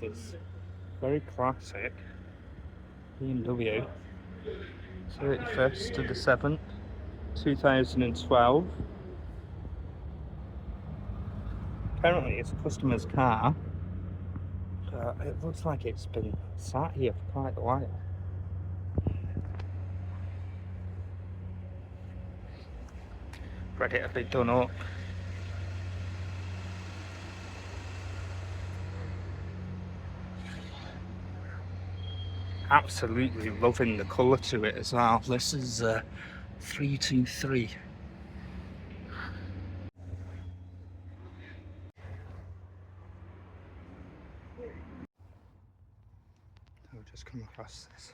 is very classic BMW, 31st to the 7th, 2012. Apparently it's a customer's car, but it looks like it's been sat here for quite a while. Ready to be done up. Absolutely loving the colour to it as well. This is 323. I've just come across this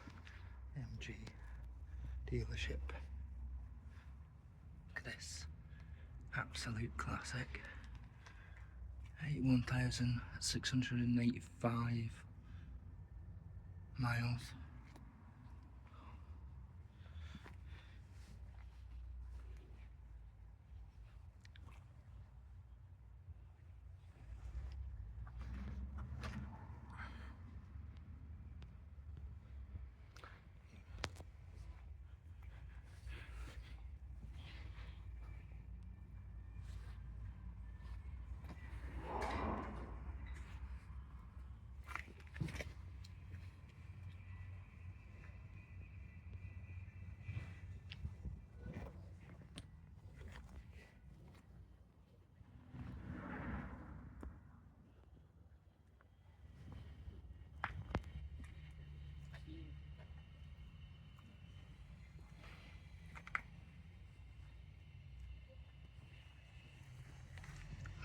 MG dealership. Look at this. Absolute classic. 81,685 miles.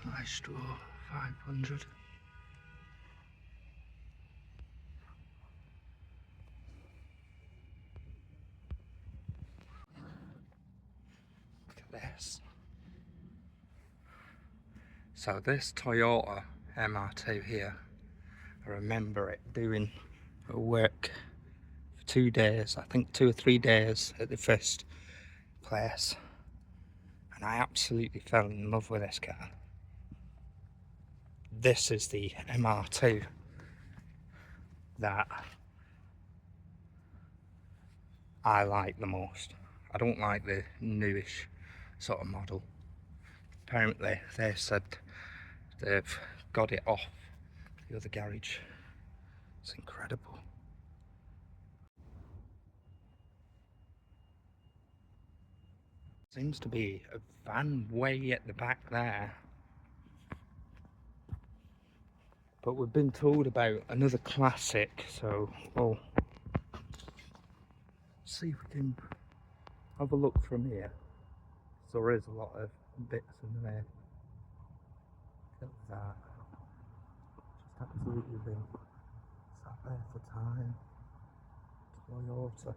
Maestro 500. Look at this. So this Toyota MR2 here, I remember it doing a work for 2 days, I think 2 or 3 days at the first place, and I absolutely fell in love with this car. This is the MR2 that I like the most. I don't like the newish sort of model. Apparently they said they've got it off the other garage. It's incredible. Seems to be a van way at the back there. But we've been told about another classic, so we'll see if we can have a look from here. So there is a lot of bits in there. Look at that. Just absolutely been sat there for time. Toyota.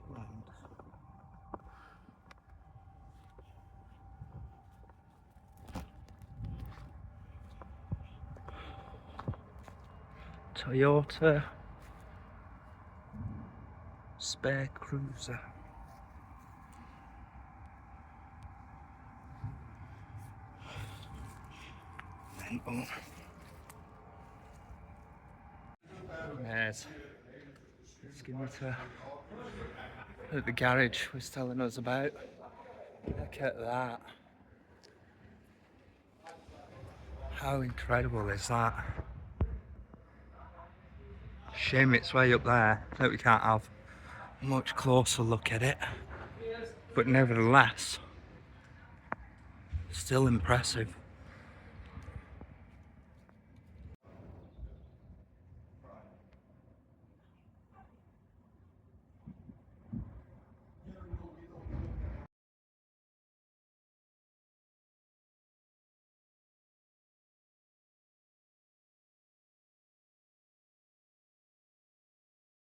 Round. Toyota spare cruiser. Mental. There's Schimator that the garage was telling us about. Look at that. How incredible is that? Shame it's way up there that we can't have a much closer look at it. But nevertheless, still impressive.